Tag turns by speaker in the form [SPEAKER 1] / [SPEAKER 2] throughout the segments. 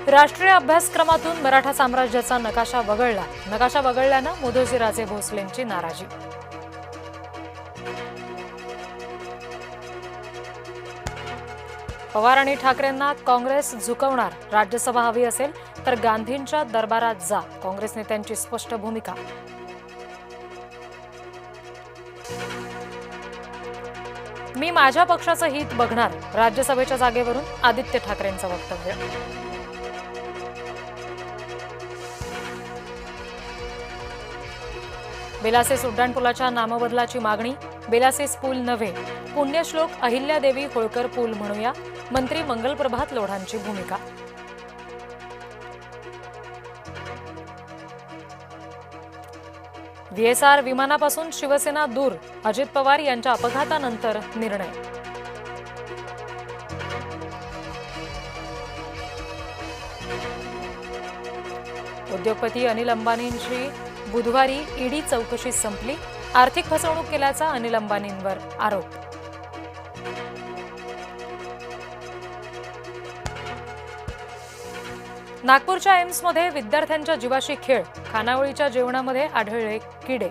[SPEAKER 1] राष्ट्रीय अभ्यासक्रमातून मराठा साम्राज्याचा नकाशा वगळल्यानं मुधोजीराजे भोसलेंची नाराजी. पवार आणि ठाकरेंना काँग्रेस झुकवणार, राज्यसभा हवी असेल तर गांधींच्या दरबारात जा, काँग्रेस नेत्यांची स्पष्ट भूमिका. मी माझ्या पक्षाचं हित बघणार, राज्यसभेच्या जागेवरून आदित्य ठाकरेंचं वक्तव्य. बेलासेस उड्डाणपुलाच्या नामबदलाची मागणी, बेलासेस पूल नव्हे, पुण्यश्लोक अहिल्यादेवी होळकर पूल म्हणूया, मंत्री मंगलप्रभात लोढांची भूमिका. व्हीएसआर विमानापासून शिवसेना दूर, अजित पवार यांच्या अपघातानंतर निर्णय. उद्योगपती अनिल अंबानींची बुधवारी ईडी चौकशी संपली, आर्थिक फसवणूक केल्याचा अनिल अंबानींवर आरोप. नागपूरच्या एम्समध्ये विद्यार्थ्यांच्या जीवाशी खेळ, खानावळीच्या जेवणामध्ये आढळले किडे.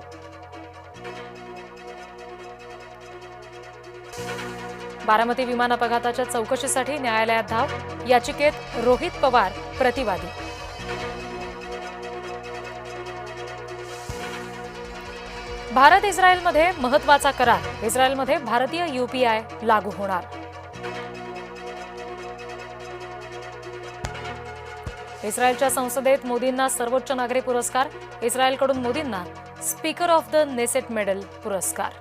[SPEAKER 1] बारामती विमान अपघाताच्या चौकशीसाठी न्यायालयात धाव, याचिकेत रोहित पवार प्रतिवादी. भारत इस्रायलमध्ये महत्वाचा करार, इस्रायलमध्ये भारतीय यूपीआय लागू होणार. इस्रायलच्या संसदेत मोदींना सर्वोच्च नागरी पुरस्कार, इस्रायलकडून मोदींना speaker of the Knesset medal पुरस्कार.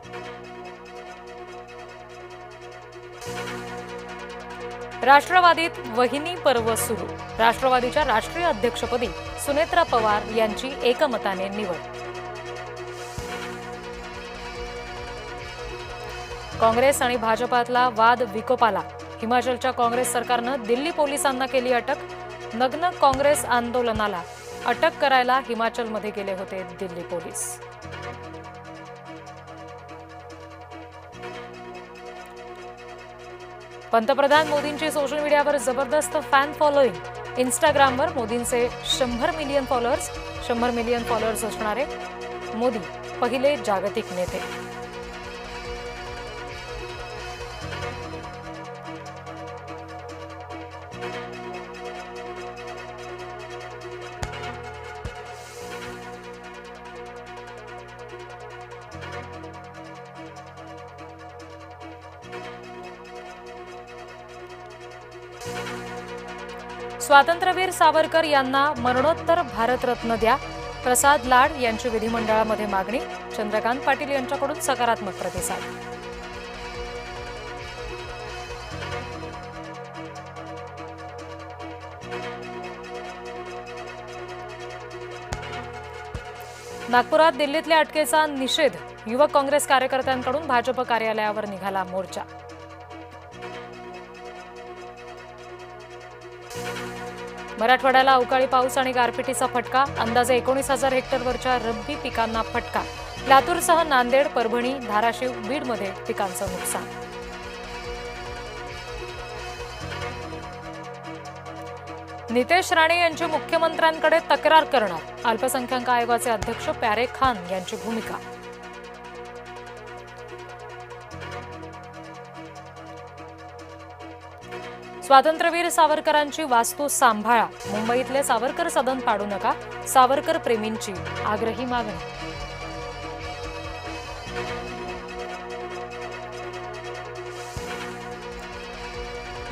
[SPEAKER 1] राष्ट्रवादीत वहिनी पर्व सुरू, राष्ट्रवादीच्या राष्ट्रीय अध्यक्षपदी सुनेत्रा पवार यांची एकमताने निवड. काँग्रेस आणि भाजपातला वाद विकोपाला, हिमाचलच्या काँग्रेस सरकारनं दिल्ली पोलिसांना केली अटक, नग्न काँग्रेस आंदोलनाला अटक करायला हिमाचलमध्ये गेले होते दिल्ली पोलीस. पंतप्रधान मोदींची सोशल मीडियावर जबरदस्त फॅन फॉलोईंग, इन्स्टाग्रामवर मोदींचे 100 मिलियन फॉलोअर्स असणारे मोदी पहिले जागतिक नेते. स्वातंत्र्यवीर सावरकर यांना मरणोत्तर भारतरत्न द्या, प्रसाद लाड यांची विधिमंडळामध्ये मागणी, चंद्रकांत पाटील यांच्याकडून सकारात्मक प्रतिसाद. नागपुरात दिल्लीतल्या अटकेचा निषेध, युवक काँग्रेस कार्यकर्त्यांकडून भाजप कार्यालयावर निघाला मोर्चा. मराठवाड्याला अवकाळी पाऊस आणि गारपिटीचा फटका, अंदाजे 19,000 हेक्टरवरच्या रब्बी पिकांना फटका, लातूरसह नांदेड, परभणी, धाराशिव, बीडमध्ये पिकांचं नुकसान. नितेश राणे यांची मुख्यमंत्र्यांकडे तक्रार करणार, अल्पसंख्याक आयोगाचे अध्यक्ष प्यारे खान यांची भूमिका. स्वातंत्र्यवीर सावरकरांची वास्तू सांभाळा, मुंबईतले सावरकर सदन पाडू नका, सावरकर प्रेमींची आग्रही मागणी.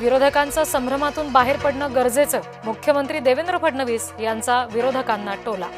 [SPEAKER 1] विरोधकांचं संभ्रमातून बाहेर पडणं गरजेचं, मुख्यमंत्री देवेंद्र फडणवीस यांचा विरोधकांना टोला.